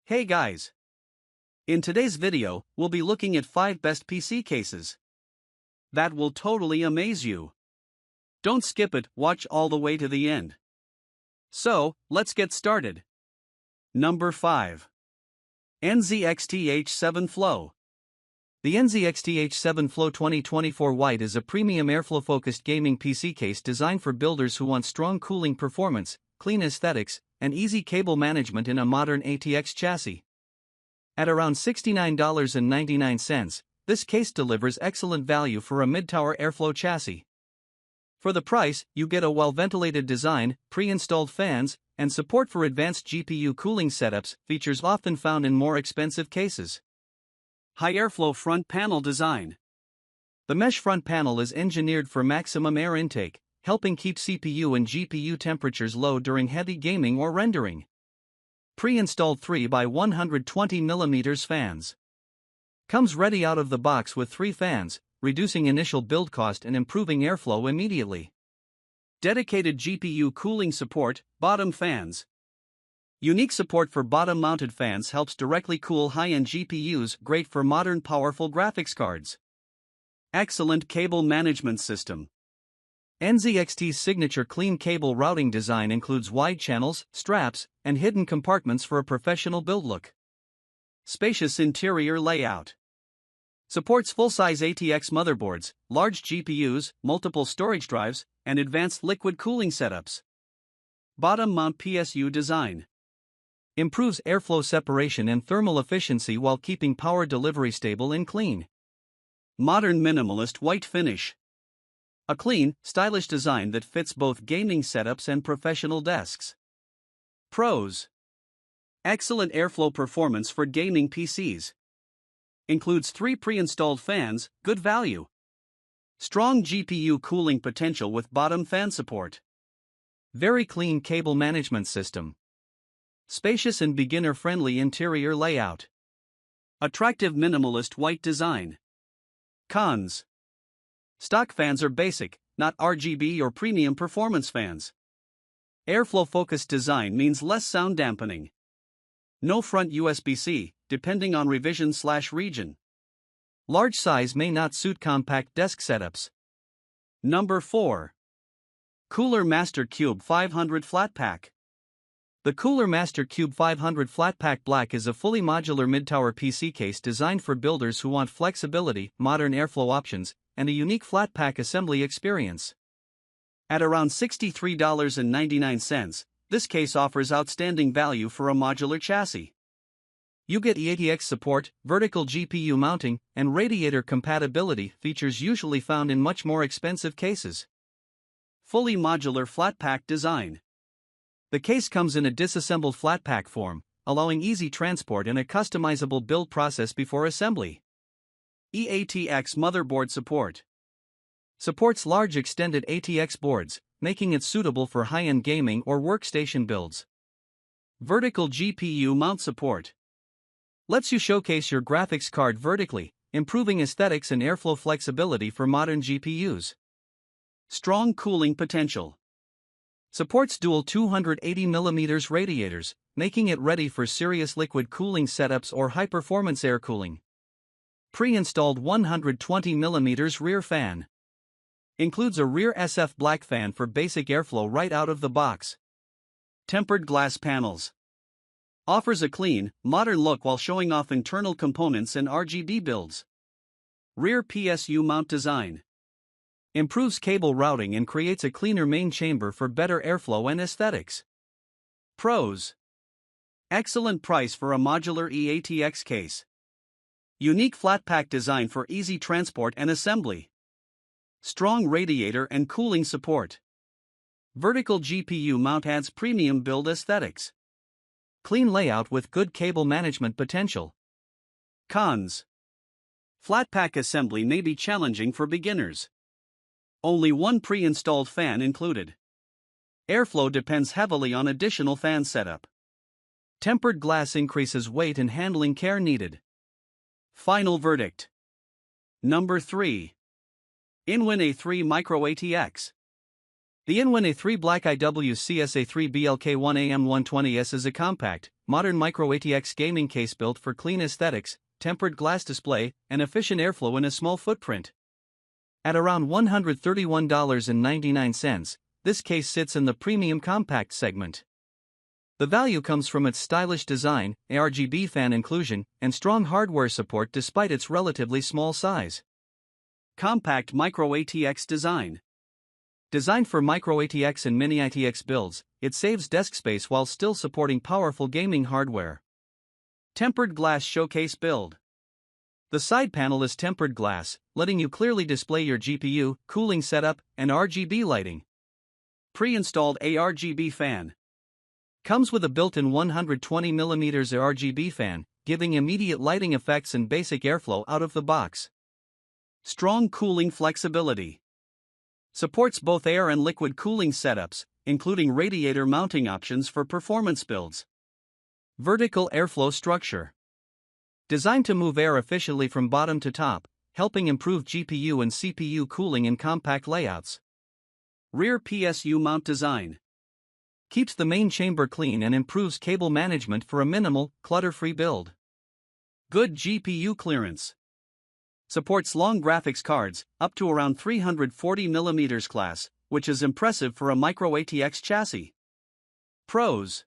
Hey guys! In today's video, we'll be looking at 5 best PC cases that will totally amaze you. Don't skip it, watch all the way to the end. So, let's get started. Number 5. NZXT H7 Flow. The NZXT H7 Flow 2024 White is a premium airflow-focused gaming PC case designed for builders who want strong cooling performance, clean aesthetics, and easy cable management in a modern ATX chassis. At around $69.99, this case delivers excellent value for a mid-tower airflow chassis. For the price, you get a well-ventilated design, pre-installed fans, and support for advanced GPU cooling setups, features often found in more expensive cases. High airflow front panel design. The mesh front panel is engineered for maximum air intake, helping keep CPU and GPU temperatures low during heavy gaming or rendering. Pre-installed 3x120mm fans. Comes ready out of the box with 3 fans, reducing initial build cost and improving airflow immediately. Dedicated GPU cooling support, bottom fans. Unique support for bottom-mounted fans helps directly cool high-end GPUs, great for modern powerful graphics cards. Excellent cable management system. NZXT's signature clean cable routing design includes wide channels, straps, and hidden compartments for a professional build look. Spacious interior layout. Supports full-size ATX motherboards, large GPUs, multiple storage drives, and advanced liquid cooling setups. Bottom mount PSU design. Improves airflow separation and thermal efficiency while keeping power delivery stable and clean. Modern minimalist white finish. A clean, stylish design that fits both gaming setups and professional desks. Pros. Excellent airflow performance for gaming PCs. Includes 3 pre-installed fans, good value. Strong GPU cooling potential with bottom fan support. Very clean cable management system. Spacious and beginner-friendly interior layout. Attractive minimalist white design. Cons. Stock fans are basic, not RGB or premium performance fans. Airflow-focused design means less sound dampening. No front USB-C, depending on revision/region. Large size may not suit compact desk setups. Number 4. Cooler Master Qube 500 Flatpack. The Cooler Master Qube 500 Flatpack Black is a fully modular mid-tower PC case designed for builders who want flexibility, modern airflow options, and a unique flatpack assembly experience. At around $63.99, this case offers outstanding value for a modular chassis. You get ATX support, vertical GPU mounting, and radiator compatibility, features usually found in much more expensive cases. Fully modular flatpack design. The case comes in a disassembled flatpack form, allowing easy transport and a customizable build process before assembly. ATX motherboard support. Supports large extended ATX boards, making it suitable for high-end gaming or workstation builds. Vertical GPU mount support. Lets you showcase your graphics card vertically, improving aesthetics and airflow flexibility for modern GPUs. Strong cooling potential. Supports dual 280mm radiators, making it ready for serious liquid cooling setups or high-performance air cooling. Pre-installed 120mm rear fan. Includes a rear SF black fan for basic airflow right out of the box. Tempered glass panels. Offers a clean, modern look while showing off internal components and RGB builds. Rear PSU mount design. Improves cable routing and creates a cleaner main chamber for better airflow and aesthetics. Pros. Excellent price for a modular ATX case. Unique flatpack design for easy transport and assembly. Strong radiator and cooling support. Vertical GPU mount adds premium build aesthetics. Clean layout with good cable management potential. Cons. Flatpack assembly may be challenging for beginners. Only 1 pre-installed fan included. Airflow depends heavily on additional fan setup. Tempered glass increases weight and handling care needed. Final verdict. Number 3. InWin A3 MicroATX. The InWin A3 Black IWCS A3 BLK1AM120S is a compact, modern MicroATX gaming case built for clean aesthetics, tempered glass display, and efficient airflow in a small footprint. At around $131.99, this case sits in the premium compact segment. The value comes from its stylish design, ARGB fan inclusion, and strong hardware support despite its relatively small size. Compact MicroATX design. Designed for MicroATX and Mini-ATX builds, it saves desk space while still supporting powerful gaming hardware. Tempered glass showcase build. The side panel is tempered glass, letting you clearly display your GPU, cooling setup, and RGB lighting. Pre-installed ARGB fan. Comes with a built-in 120mm ARGB fan, giving immediate lighting effects and basic airflow out of the box. Strong cooling flexibility. Supports both air and liquid cooling setups, including radiator mounting options for performance builds. Vertical airflow structure. Designed to move air efficiently from bottom to top, helping improve GPU and CPU cooling in compact layouts. Rear PSU mount design. Keeps the main chamber clean and improves cable management for a minimal, clutter-free build. Good GPU clearance. Supports long graphics cards, up to around 340mm class, which is impressive for a MicroATX chassis. Pros.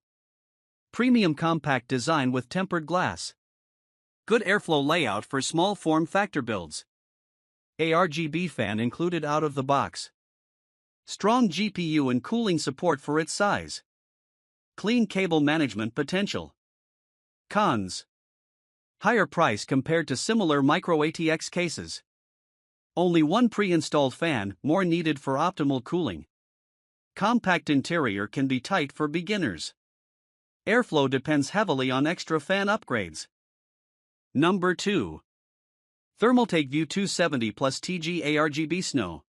Premium compact design with tempered glass. Good airflow layout for small form factor builds. ARGB fan included out of the box. Strong GPU and cooling support for its size. Clean cable management potential. Cons. Higher price compared to similar MicroATX cases. Only one pre-installed fan, more needed for optimal cooling. Compact interior can be tight for beginners. Airflow depends heavily on extra fan upgrades. Number 2. Thermaltake View 270 plus TG ARGB Snow.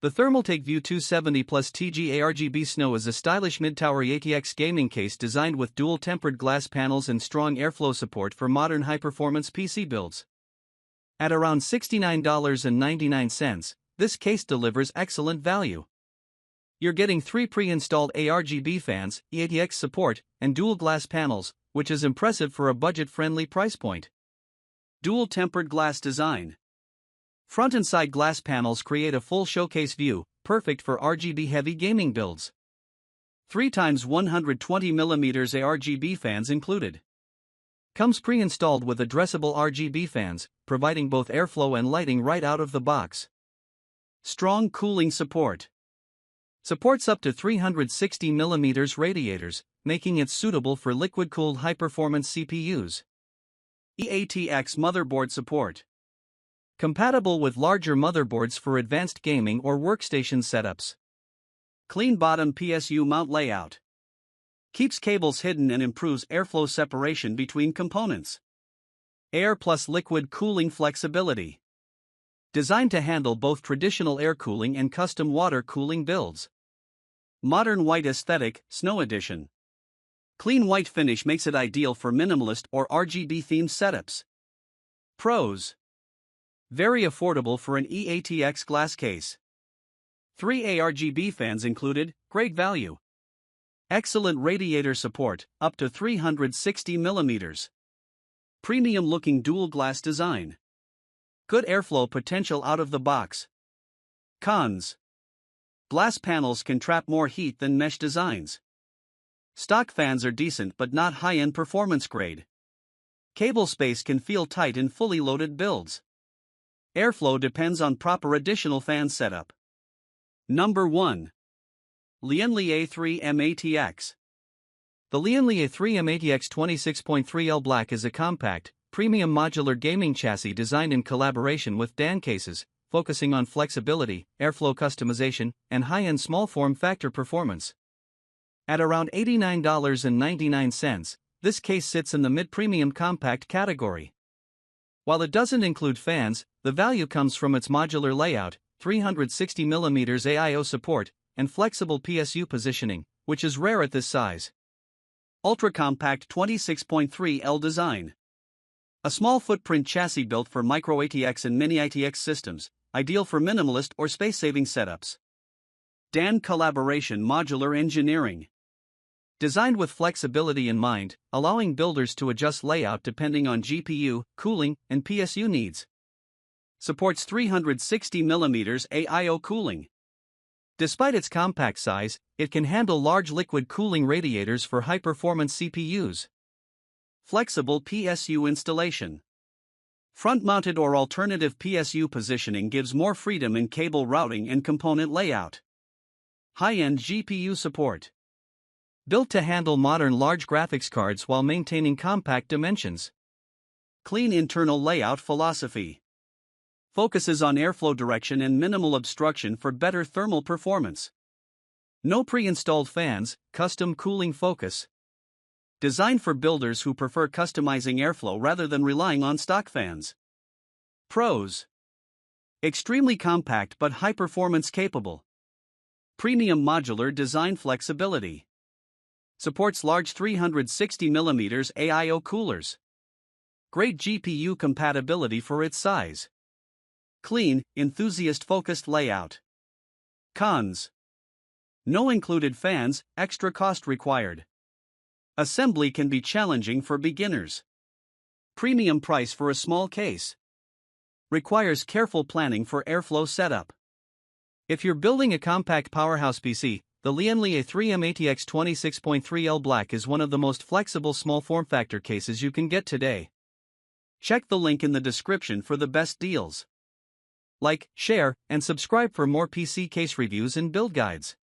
The Thermaltake View 270 plus TG ARGB Snow is a stylish mid-tower ATX gaming case designed with dual tempered glass panels and strong airflow support for modern high-performance PC builds. At around $69.99, this case delivers excellent value. You're getting 3 pre-installed ARGB fans, ATX support, and dual glass panels, which is impressive for a budget-friendly price point. Dual tempered glass design. Front and side glass panels create a full showcase view, perfect for RGB-heavy gaming builds. 3x 120mm ARGB fans included. Comes pre-installed with addressable RGB fans, providing both airflow and lighting right out of the box. Strong cooling support. Supports up to 360mm radiators, making it suitable for liquid-cooled high-performance CPUs. eATX motherboard support. Compatible with larger motherboards for advanced gaming or workstation setups. Clean bottom PSU mount layout. Keeps cables hidden and improves airflow separation between components. Air plus liquid cooling flexibility. Designed to handle both traditional air cooling and custom water cooling builds. Modern white aesthetic, Snow Edition. Clean white finish makes it ideal for minimalist or RGB-themed setups. Pros. Very affordable for an eATX glass case. 3 ARGB fans included, great value. Excellent radiator support, up to 360mm. Premium-looking dual glass design. Good airflow potential out of the box. Cons. Glass panels can trap more heat than mesh designs. Stock fans are decent but not high-end performance grade. Cable space can feel tight in fully loaded builds. Airflow depends on proper additional fan setup. Number 1. Lian Li A3-mATX. The Lian Li A3-mATX 26.3L Black is a compact, premium modular gaming chassis designed in collaboration with Dan cases, focusing on flexibility, airflow customization, and high-end small form factor performance. At around $89.99, this case sits in the mid-premium compact category. While it doesn't include fans, the value comes from its modular layout, 360mm AIO support, and flexible PSU positioning, which is rare at this size. Ultra-compact 26.3L design. A small footprint chassis built for MicroATX and Mini-ATX systems, ideal for minimalist or space-saving setups. DAN Collaboration Modular Engineering. Designed with flexibility in mind, allowing builders to adjust layout depending on GPU, cooling, and PSU needs. Supports 360mm AIO cooling. Despite its compact size, it can handle large liquid cooling radiators for high-performance CPUs. Flexible PSU installation. Front-mounted or alternative PSU positioning gives more freedom in cable routing and component layout. High-end GPU support. Built to handle modern large graphics cards while maintaining compact dimensions. Clean internal layout philosophy. Focuses on airflow direction and minimal obstruction for better thermal performance. No pre-installed fans, custom cooling focus. Designed for builders who prefer customizing airflow rather than relying on stock fans. Pros. Extremely compact but high-performance capable. Premium modular design flexibility. Supports large 360mm AIO coolers. Great GPU compatibility for its size. Clean, enthusiast-focused layout. Cons. No included fans, extra cost required. Assembly can be challenging for beginners. Premium price for a small case. Requires careful planning for airflow setup. If you're building a compact powerhouse PC, the Lian Li A3-mATX 26.3L Black is one of the most flexible small form factor cases you can get today. Check the link in the description for the best deals. Like, share, and subscribe for more PC case reviews and build guides.